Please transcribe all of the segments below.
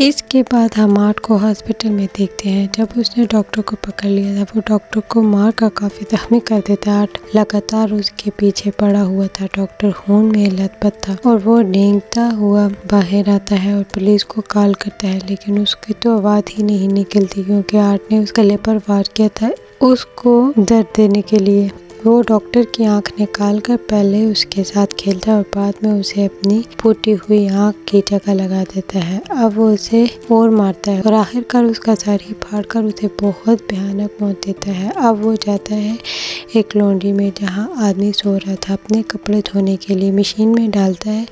इसके बाद हम आर्ट को हॉस्पिटल में देखते हैं। जब उसने डॉक्टर को पकड़ लिया था, वो डॉक्टर को मार कर काफ़ी जख्मी कर देता है। आर्ट लगातार उसके पीछे पड़ा हुआ था। डॉक्टर खून में लथपथ था और वो रेंगता हुआ बाहर आता है और पुलिस को कॉल करता है, लेकिन उसकी तो आवाज़ ही नहीं निकलती क्योंकि आर्ट ने उस गले पर वार किया था उसको दर्द देने के लिए। वो डॉक्टर की आंख निकाल कर पहले उसके साथ खेलता है और बाद में उसे अपनी फूटी हुई आंख की जगह लगा देता है। अब वो उसे और मारता है और आखिरकार उसका सर ही फाड़ कर उसे बहुत भयानक मौत देता है। अब वो जाता है एक लॉन्ड्री में जहाँ आदमी सो रहा था, अपने कपड़े धोने के लिए मशीन में डालता है।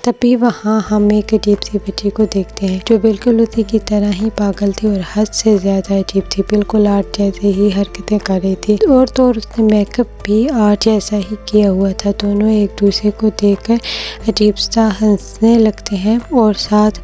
तभी वहाँ हम एक अजीब सी बच्ची को देखते हैं जो बिल्कुल उसी की तरह ही पागल थी और हद से ज्यादा अजीब थी। बिल्कुल आर्ट जैसे ही हरकतें कर रही थी और तो उसने मेकअप भी आर्ट जैसा ही किया हुआ था। दोनों एक दूसरे को देखकर अजीब सा हंसने लगते हैं और साथ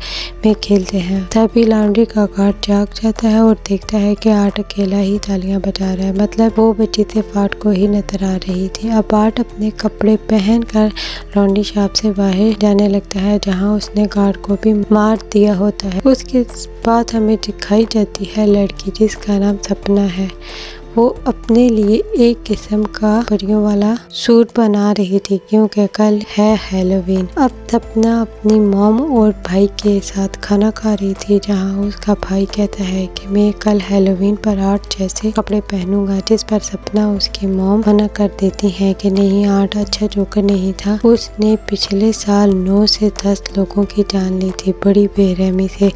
में खेलते हैं। तभी लॉन्ड्री का गार्ड जाग जाता है और देखता है कि आर्ट अकेला ही तालियां बजा रहा है, मतलब वो बच्ची सिर्फ आर्ट को ही नजर आ रही थी। अब आर्ट अपने कपड़े पहनकर लॉन्ड्री शॉप से बाहर जाने लगता है जहाँ उसने गार्ड को भी मार दिया होता है। उसके बाद हमें दिखाई जाती है लड़की जिसका नाम सपना है। वो अपने लिए एक किस्म का परियों वाला सूट बना रही थी क्योंकि कल है हैलोवीन। अब सपना अपनी मॉम और भाई के साथ खाना खा रही थी जहां उसका भाई कहता है कि मैं कल हैलोवीन पर आर्ट जैसे कपड़े पहनूंगा, जिस पर सपना उसकी मॉम मना कर देती है कि नहीं, आर्ट अच्छा जोकर नहीं था। उसने पिछले साल 9 से 10 लोगों की जान ली थी बड़ी बेरहमी से।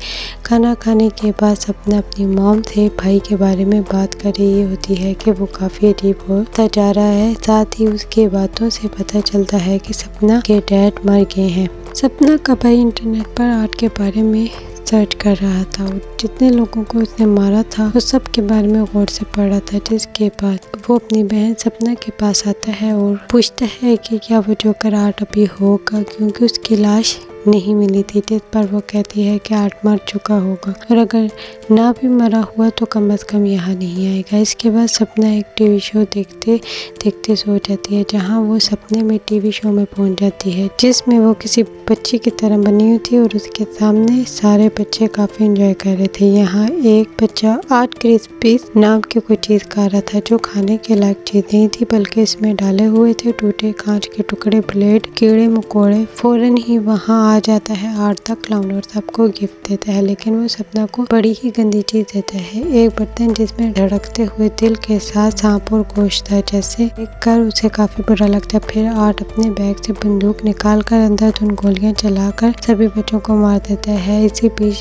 खाना खाने के बाद सपना अपनी मॉम से भाई के बारे में बात कर रही होती है कि वो काफी अजीब होता जा रहा है। साथ ही उसके बातों से पता चलता है कि सपना के डैड मर गए हैं। सपना का भाई इंटरनेट पर आर्ट के बारे में सर्च कर रहा था और जितने लोगों को उसने मारा था वो सब के बारे में गौर से पढ़ा था। जिसके बाद वो अपनी बहन सपना के पास आता है और पूछता है कि क्या वो जोकर आर्ट अभी होगा, क्योंकि उसकी लाश नहीं मिली थी। जिस पर वो कहती है कि आर्ट मर चुका होगा और अगर ना भी मरा हुआ तो कम से कम यहाँ नहीं आएगा। इसके बाद सपना एक टीवी शो देखते देखते सो जाती है जहाँ वो सपने में टीवी शो में पहुँच जाती है जिसमें वो किसी बच्ची की तरह बनी हुई थी और उसके सामने सारे बच्चे काफी एंजॉय कर रहे थे। यहाँ एक बच्चा आर्ट क्रिस्पीज नाम की कोई चीज खा रहा था जो खाने के लायक चीज नहीं थी, बल्कि इसमें डाले हुए थे टूटे कांच के टुकड़े, ब्लेड, कीड़े मकोड़े। फौरन ही वहाँ आ जाता है आर्ट द क्लाउन और सबको गिफ्ट देता है, लेकिन वो सपना को बड़ी ही गंदी चीज देता है, एक बर्तन जिसमें धड़कते हुए दिल के साथ सांप और गोश्त था। जैसे देखकर उसे काफी बुरा लगता है। फिर आर्ट अपने बैग से बंदूक निकाल कर अंधाधुंध गोलियां चलाकर सभी बच्चों को मार देता है। इसी बीच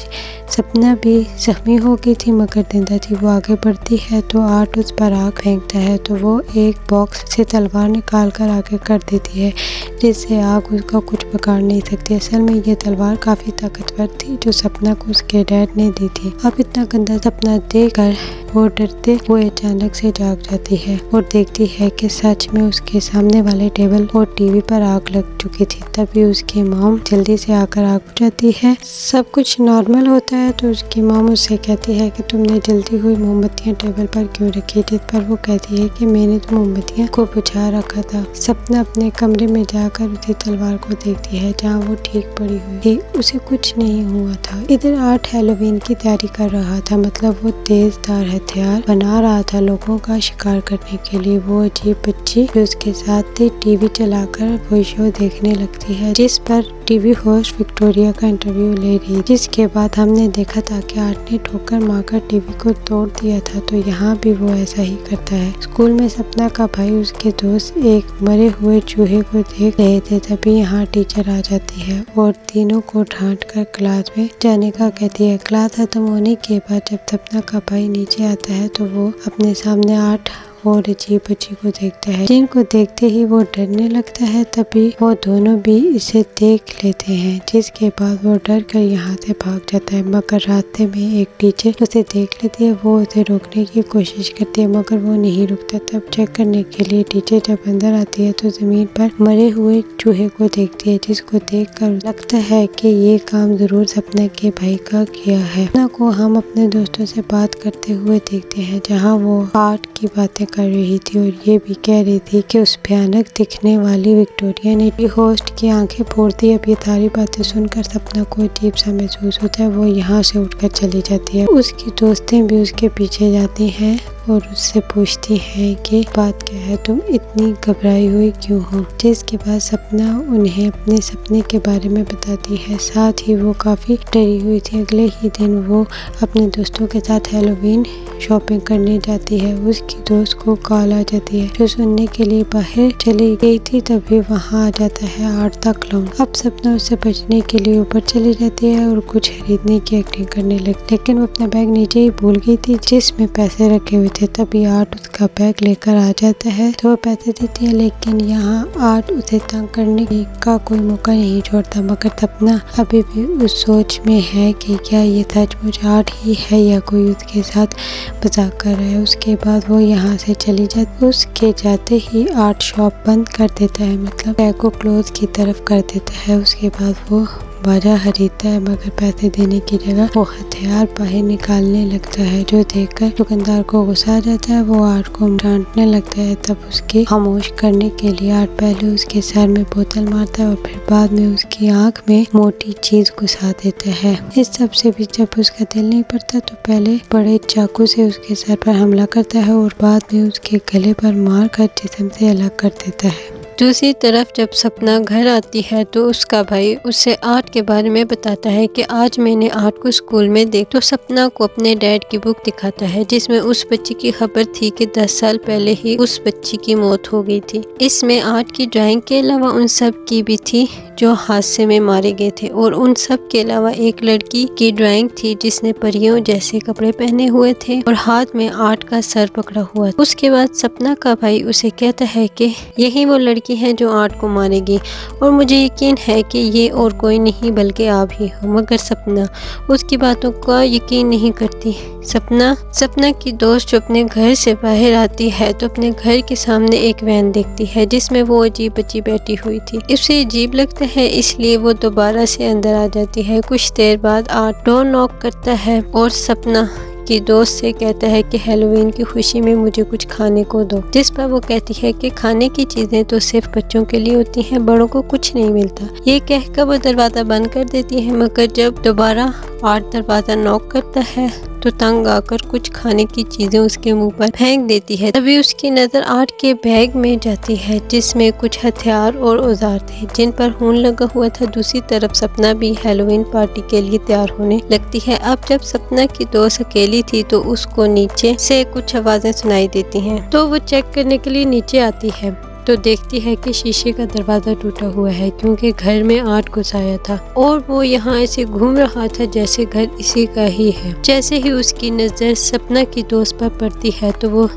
सपना भी जख्मी हो गई थी मगर जिंदा थी। वो आगे बढ़ती है तो आर्ट उस पर आग फेंकता है तो वो एक बॉक्स से तलवार निकाल कर आगे कर देती है जिससे आग उसका कुछ बिगाड़ नहीं सकती। असल में ये तलवार काफी ताकतवर थी जो सपना को उसके डैड ने दी थी। अब इतना गंदा सपना देखकर वो डरते हुए अचानक से जाग जाती है और देखती है कि सच में उसके सामने वाले टेबल और टीवी पर आग लग चुकी थी। तभी उसकी मॉम जल्दी से आकर आग बुझाती है। सब कुछ नॉर्मल होता है तो उसकी मॉम उससे कहती है कि तुमने जलती हुई मोमबत्तियां टेबल पर क्यों रखी, जिस पर वो कहती है कि मैंने तो मोमबत्तियां को बुझा रखा था। सपना अपने कमरे में जाकर उसी तलवार को देखती है जहाँ वो ठीक पड़ी हुई थी, उसे कुछ नहीं हुआ था। इधर आर्ट हैलोवीन की तैयारी कर रहा था, मतलब वो तेजधार हथियार बना रहा था लोगों का शिकार करने के लिए। वो अजीब बच्ची जो उसके साथ थी टीवी चलाकर वो शो देखने लगती है जिस पर टीवी होस्ट विक्टोरिया का इंटरव्यू ले रही। जिसके बाद हमने देखा था कि आर्ट ने ठोकर मारकर टीवी को तोड़ दिया था, तो यहाँ भी वो ऐसा ही करता है। स्कूल में सपना का भाई उसके दोस्त एक मरे हुए चूहे को देख रहे थे। तभी यहाँ टीचर आ जाती है और तीनों को डांट कर क्लास में जाने का कहती है। क्लास खत्म होने के बाद जब सपना का भाई नीचे आता है तो वो अपने सामने आर्ट और अजीब बच्ची को देखता है जिनको देखते ही वो डरने लगता है। तभी वो दोनों भी इसे देख लेते हैं जिसके बाद वो डर कर यहाँ से भाग जाता है, मगर रास्ते में एक टीचर उसे देख लेती है। वो उसे रोकने की कोशिश करती है मगर वो नहीं रुकता। तब चेक करने के लिए टीचर जब अंदर आती है तो जमीन पर मरे हुए चूहे को देखती है जिसको देख कर लगता है कि ये काम जरूर सपना के भाई का किया है। सपना को हम अपने दोस्तों से बात करते हुए देखते हैं जहाँ वो आर्ट की बातें कर रही थी और ये भी कह रही थी कि उस भयानक दिखने वाली विक्टोरिया ने होस्ट की आंखें फोड़ दी। अब ये सारी बातें सुनकर सपना को अजीब सा महसूस होता है। वो यहाँ से उठकर चली जाती है। उसकी दोस्तें भी उसके पीछे जाती हैं और उससे पूछती हैं कि बात क्या है, तुम इतनी घबराई हुई क्यों हो। जिसके बाद सपना उन्हें अपने सपने के बारे में बताती है। साथ ही वो काफ़ी डरी हुई थी। अगले ही दिन वो अपने दोस्तों के साथ हैलोवीन शॉपिंग करने जाती है। उसकी दोस्त को कॉल आ जाती है जो सुनने के लिए बाहर चली गई थी। तभी वहाँ आ जाता है आर्ता क्लाउन। अब सपना उससे बचने के लिए ऊपर चली जाती है और कुछ खरीदने की एक्टिंग करने लगती, लेकिन वो अपना बैग नीचे ही भूल गई थी जिसमें पैसे रखे हुए थे। तभी आर्ट उसका बैग लेकर आ जाता है तो वो पैसे देती है, लेकिन यहाँ आर्ट उसे तंग करने का कोई मौका नहीं छोड़ता। मगर सपना अभी भी उस सोच में है कि क्या ये सचमुच आर्ट ही है या कोई उसके साथ मजाक कर रहा है। उसके बाद वो यहाँ से चली जाती। उसके जाते ही आर्ट शॉप बंद कर देता है, मतलब बैग को क्लोज की तरफ कर देता है। उसके बाद वो बाजा खरीदता है, मगर पैसे देने की जगह वो हथियार बाहर निकालने लगता है जो देखकर दुकानदार को गुस्सा आ जाता है। वो आर्ट को डांटने लगता है। तब उसके खामोश करने के लिए आर्ट पहले उसके सर में बोतल मारता है और फिर बाद में उसकी आंख में मोटी चीज घुसा देता है। इस सब से भी जब उसका दिल नहीं पड़ता तो पहले बड़े चाकू से उसके सर पर हमला करता है और बाद में उसके गले पर मार कर जिस्म से अलग कर देता है। दूसरी तरफ जब सपना घर आती है तो उसका भाई उससे आर्ट के बारे में बताता है कि आज मैंने आर्ट को स्कूल में देख। तो सपना को अपने डैड की बुक दिखाता है जिसमें उस बच्ची की खबर थी कि 10 साल पहले ही उस बच्ची की मौत हो गई थी। इसमें आर्ट की ड्राइंग के अलावा उन सब की भी थी जो हादसे में मारे गए थे और उन सब के अलावा एक लड़की की ड्राइंग थी जिसने परियों जैसे कपड़े पहने हुए थे और हाथ में आर्ट का सर पकड़ा हुआ। उसके बाद सपना का भाई उसे कहता है कि यही वो लड़की है जो आर्ट को मारेगी और मुझे यकीन है कि ये और कोई नहीं बल्कि आप ही हो। मगर सपना उसकी बातों का यकीन नहीं करती। सपना की दोस्त जो अपने घर से बाहर आती है तो अपने घर के सामने एक वैन देखती है जिसमें वो अजीब बच्ची बैठी हुई थी। उसे अजीब लगता है इसलिए वो दोबारा से अंदर आ जाती है। कुछ देर बाद आर्ट डोर नॉक करता है और सपना की दोस्त से कहता है कि हैलोवीन की खुशी में मुझे कुछ खाने को दो। जिस पर वो कहती है कि खाने की चीजें तो सिर्फ बच्चों के लिए होती हैं, बड़ों को कुछ नहीं मिलता। ये कहकर वो दरवाजा बंद कर देती है, मगर जब दोबारा आर्ट दरवाजा नॉक करता है तो तंग आकर कुछ खाने की चीजें उसके मुंह पर फेंक देती है। तभी उसकी नजर आर्ट के बैग में जाती है जिसमें कुछ हथियार और औजार थे जिन पर खून लगा हुआ था। दूसरी तरफ सपना भी हैलोवीन पार्टी के लिए तैयार होने लगती है। अब जब सपना की दोस्त अकेली थी तो उसको नीचे से कुछ आवाजें सुनाई देती हैं तो वो चेक करने के लिए नीचे आती है तो देखती है कि शीशे का दरवाजा टूटा हुआ है क्योंकि घर में आर्ट घुसाया था और वो यहाँ ऐसे घूम रहा था जैसे घर इसी का ही है। जैसे ही उसकी नज़र सपना की दोस्त पर पड़ती है तो वो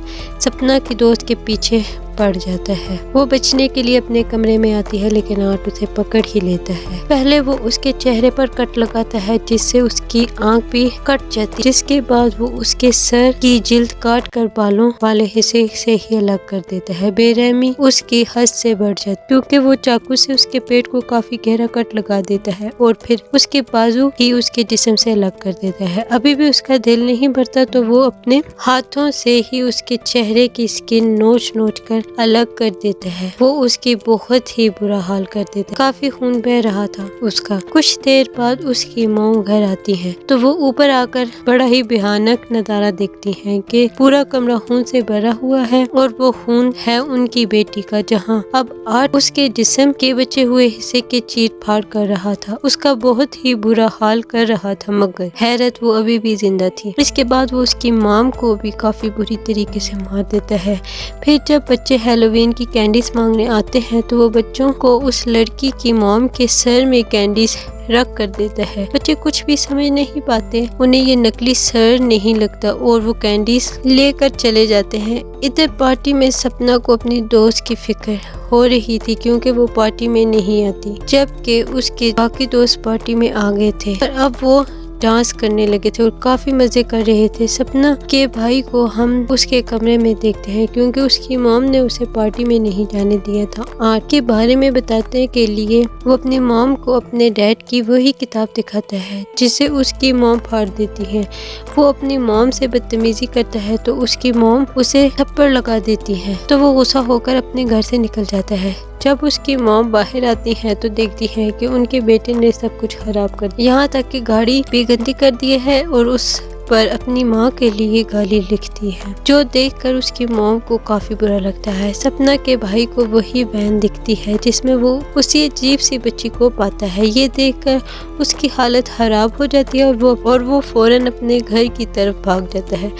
सपना की दोस्त के पीछे पड़ जाता है। वो बचने के लिए अपने कमरे में आती है लेकिन आर्ट उसे पकड़ ही लेता है। पहले वो उसके चेहरे पर कट लगाता है जिससे उसकी आंख भी कट जाती है, जिसके बाद वो उसके सर की जिल्द काट कर बालों वाले हिस्से से ही अलग कर देता है। बेरहमी उसकी हद से बढ़ जाती क्योंकि वो चाकू से उसके पेट को काफी गहरा कट लगा देता है और फिर उसके बाजू ही उसके जिस्म से अलग कर देता है। अभी भी उसका दिल नहीं भरता तो वो अपने हाथों से ही उसके चेहरे की स्किन नोच कर अलग कर देता है। वो उसकी बहुत ही बुरा हाल कर देता है। काफी खून बह रहा था उसका। कुछ देर बाद उसकी मॉम घर आती है तो वो ऊपर आकर बड़ा ही भयानक नजारा देखती हैं कि पूरा कमरा खून से भरा हुआ है और वो खून है उनकी बेटी का, जहां अब आर्ट उसके जिस्म के बचे हुए हिस्से के चीर फाड़ कर रहा था। उसका बहुत ही बुरा हाल कर रहा था मगर हैरत वो अभी भी जिंदा थी। इसके बाद वो उसकी मॉम को भी काफी बुरी तरीके से मार देता है। फिर जब बच्चे हैलोवीन की कैंडीज मांगने आते हैं तो वो बच्चों को उस लड़की की मॉम के सर में कैंडीज रख कर देता है। बच्चे कुछ भी समझ नहीं पाते, उन्हें ये नकली सर नहीं लगता और वो कैंडीज लेकर चले जाते हैं। इधर पार्टी में सपना को अपनी दोस्त की फिक्र हो रही थी क्योंकि वो पार्टी में नहीं आती, जबकि उसके बाकी दोस्त पार्टी में आ गए थे। पर अब वो डांस करने लगे थे और काफ़ी मज़े कर रहे थे। सपना के भाई को हम उसके कमरे में देखते हैं क्योंकि उसकी मॉम ने उसे पार्टी में नहीं जाने दिया था। आर्ट के बारे में बताने के लिए वो अपनी मॉम को अपने डैड की वही किताब दिखाता है जिसे उसकी मॉम फाड़ देती है। वो अपनी मॉम से बदतमीजी करता है तो उसकी मॉम उसे थप्पड़ लगा देती है तो वो गुस्सा होकर अपने घर से निकल जाता है। जब उसकी मॉम बाहर आती है तो देखती है कि उनके बेटे ने सब कुछ खराब कर दिया, यहाँ तक कि गाड़ी भी गंदी कर दी है और उस पर अपनी माँ के लिए गाली लिखती है, जो देखकर उसकी मॉम को काफी बुरा लगता है। सपना के भाई को वही वैन दिखती है जिसमें वो उसी अजीब सी बच्ची को पाता है। ये देखकर उसकी हालत खराब हो जाती है और वो फौरन अपने घर की तरफ भाग जाता है।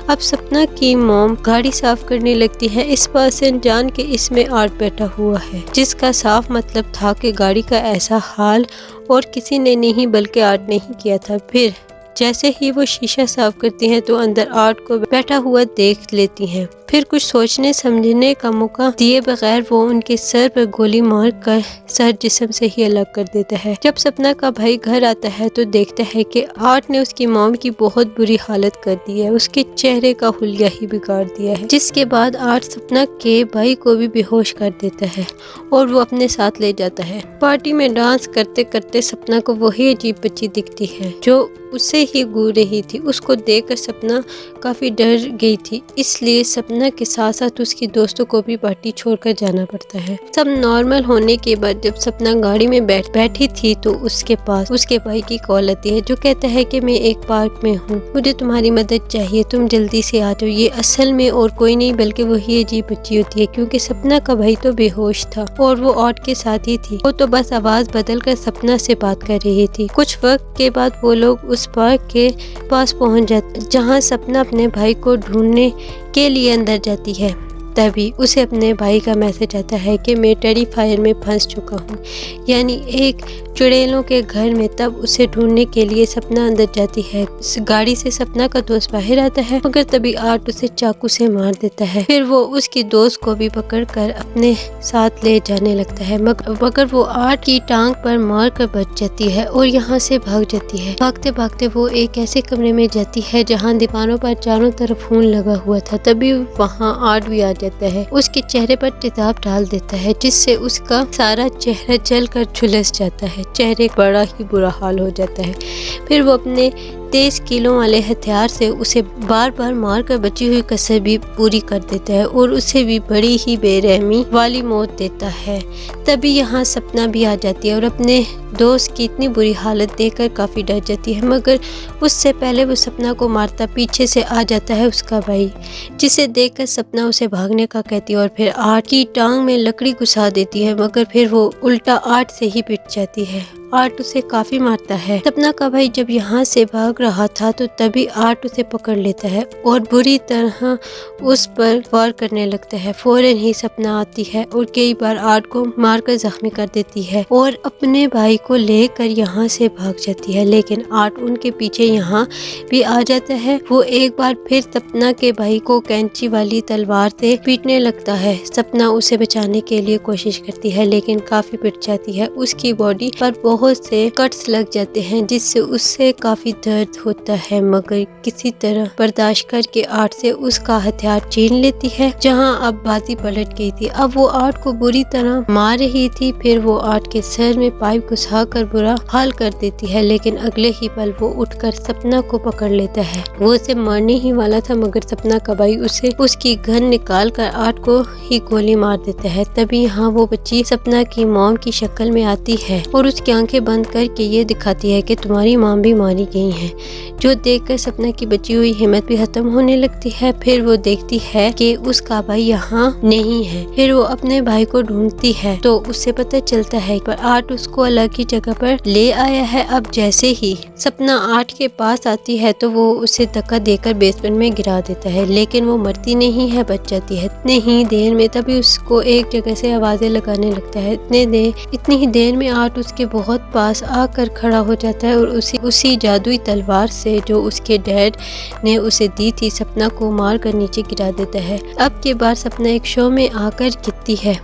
अब सपना की मॉम गाड़ी साफ करने लगती है, इस बात से अनजान के इसमें आर्ट बैठा हुआ है, जिसका साफ मतलब था कि गाड़ी का ऐसा हाल और किसी ने नहीं बल्कि आर्ट ने ही किया था। फिर जैसे ही वो शीशा साफ करती हैं तो अंदर आर्ट को बैठा हुआ देख लेती हैं। फिर कुछ सोचने समझने का मौका दिए बगैर वो उनके सर पर गोली मार कर सर जिस्म से ही अलग कर देता है। जब सपना का भाई घर आता है तो देखता है कि आर्ट ने उसकी मॉम की बहुत बुरी हालत कर दी है, उसके चेहरे का हुलिया ही बिगाड़ दिया है। जिसके बाद आर्ट सपना के भाई को भी बेहोश कर देता है और वो अपने साथ ले जाता है। पार्टी में डांस करते करते सपना को वही अजीब बच्ची दिखती है जो उससे ही घूर रही थी। उसको देखकर सपना काफी डर गई थी, इसलिए सपना के साथ साथ उसकी दोस्तों को भी पार्टी छोड़कर जाना पड़ता है। सब नॉर्मल होने के बाद जब सपना गाड़ी में बैठी थी तो उसके पास उसके भाई की कॉल आती है जो कहता है कि मैं एक पार्क में हूँ, मुझे तुम्हारी मदद चाहिए, तुम जल्दी से आ जाओ। ये असल में और कोई नहीं बल्कि वही अजीब बच्ची होती है क्योंकि सपना का भाई तो बेहोश था और वो आर्ट के साथ ही थी। वो तो बस आवाज बदल कर सपना से बात कर रही थी। कुछ वक्त के बाद वो लोग उस पार्क के पास पहुंच जाते जहां सपना अपने भाई को ढूंढने के लिए अंदर जाती है। तभी उसे अपने भाई का मैसेज आता है कि मैं टेरिफायर में फंस चुका हूँ, यानी एक चुड़ैलों के घर में। तब उसे ढूंढने के लिए सपना अंदर जाती है। गाड़ी से सपना का दोस्त बाहर आता है मगर तभी आर्ट उसे चाकू से मार देता है। फिर वो उसकी दोस्त को भी पकड़कर अपने साथ ले जाने लगता है मगर वो आर्ट की टांग पर मार कर बच जाती है और यहाँ से भाग जाती है। भागते भागते वो एक ऐसे कमरे में जाती है जहाँ दीवारों पर चारों तरफ खून लगा हुआ था। तभी वहाँ आर्ट भी आ जाता है, उसके चेहरे पर तेजाब डाल देता है जिससे उसका सारा चेहरा जलकर झुलस जाता है। चेहरे बड़ा ही बुरा हाल हो जाता है। फिर वो अपने 23 किलो वाले हथियार से उसे बार बार मारकर बची हुई कसर भी पूरी कर देता है और उसे भी बड़ी ही बेरहमी वाली मौत देता है। तभी यहाँ सपना भी आ जाती है और अपने दोस्त की इतनी बुरी हालत देखकर काफ़ी डर जाती है मगर उससे पहले वो सपना को मारता पीछे से आ जाता है उसका भाई, जिसे देखकर सपना उसे भागने का कहती है और फिर आर्ट की टांग में लकड़ी घुसा देती है मगर फिर वो उल्टा आर्ट से ही पिट जाती है। आर्ट उसे काफी मारता है। सपना का भाई जब यहाँ से भाग रहा था तो तभी आर्ट उसे पकड़ लेता है और बुरी तरह उस पर वार करने लगता है। फौरन ही सपना आती है और कई बार आर्ट को मारकर जख्मी कर देती है और अपने भाई को लेकर यहाँ से भाग जाती है, लेकिन आर्ट उनके पीछे यहाँ भी आ जाता है। वो एक बार फिर सपना के भाई को कैंची वाली तलवार से पीटने लगता है। सपना उसे बचाने के लिए कोशिश करती है लेकिन काफी पिट जाती है। उसकी बॉडी पर बहुत से कट्स लग जाते हैं जिससे उससे काफी दर्द होता है मगर किसी तरह बर्दाश्त करके आर्ट से उसका हथियार छीन लेती है। जहां अब बाजी पलट गई थी, अब वो आर्ट को बुरी तरह मार रही थी। फिर वो आर्ट के सर में पाइप घुसाकर बुरा हाल कर देती है लेकिन अगले ही पल वो उठकर सपना को पकड़ लेता है। वो उसे मारने ही वाला था मगर सपना का भाई उसे उसकी गन निकाल कर आर्ट को ही गोली मार देता है। तभी यहाँ वो बच्ची सपना की मॉम की शक्ल में आती है और उसकी आंखें बंद करके ये दिखाती है कि तुम्हारी मॉम भी मारी गई है, जो देखकर सपना की बची हुई हिम्मत भी खत्म होने लगती है। फिर वो देखती है कि उसका भाई यहाँ नहीं है। फिर वो अपने भाई को ढूंढती है तो उससे पता चलता है पर आर्ट उसको अलग ही जगह पर ले आया है। अब जैसे ही सपना आर्ट के पास आती है तो वो उसे धक्का देकर बेसमेंट में गिरा देता है लेकिन वो मरती नहीं है, बच जाती है। इतने ही देर में तभी उसको एक जगह से आवाजें लगाने लगता है। इतनी ही देर में आर्ट उसके बहुत पास आकर खड़ा हो जाता है और उसी जादुई तलवार से जो उसके डैड ने उसे दी थी सपना को मार कर नीचे गिरा देता है। अब के बार सपना एक शो में आकर गिरती है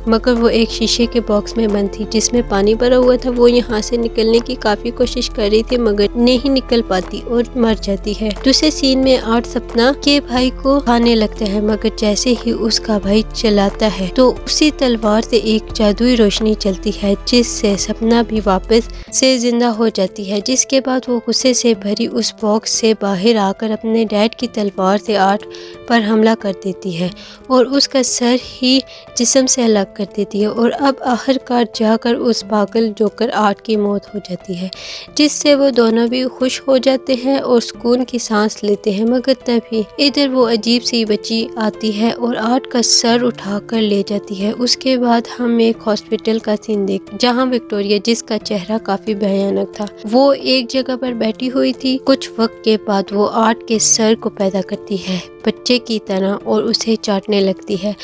मगर वो एक शीशे के बॉक्स में बंद थी जिसमें पानी भरा हुआ था। वो यहाँ से निकलने की काफी कोशिश कर रही थी मगर नहीं निकल पाती और मर जाती है। दूसरे सीन में आर्ट सपना के भाई को खाने लगता है मगर जैसे ही उसका भाई चलाता है तो उसी तलवार से एक जादुई रोशनी चलती है जिससे सपना भी वापस से जिंदा हो जाती है। जिसके बाद वो गुस्से से भरी उस बॉक्स से बाहर आकर अपने डैड की तलवार से आर्ट पर हमला कर देती है और उसका सर ही जिस्म से अलग कर देती है और अब आखिरकार जाकर उस पागल जोकर आर्ट की मौत हो जाती है, जिससे वो दोनों भी खुश हो जाते हैं और सुकून की सांस लेते हैं। मगर तभी इधर वो अजीब सी बच्ची आती है और आर्ट का सर उठाकर ले जाती है। उसके बाद हम एक हॉस्पिटल का सीन देख जहाँ विक्टोरिया, जिसका चेहरा काफी भयानक था, वो एक जगह पर बैठी हुई थी। कुछ वक्त के बाद वो आर्ट के सर को पैदा करती है बच्चे की तरह और उसे चाटने लगती है।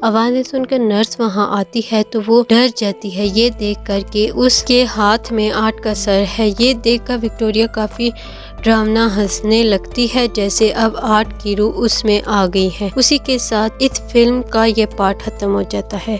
आवाज़ें सुनकर नर्स वहां आती है तो वो डर जाती है ये देख कर के उसके हाथ में आर्ट का सर है। ये देखकर विक्टोरिया काफी डरावना हंसने लगती है जैसे अब आर्ट की रूह उसमें आ गई है। उसी के साथ इस फिल्म का ये पार्ट खत्म हो जाता है।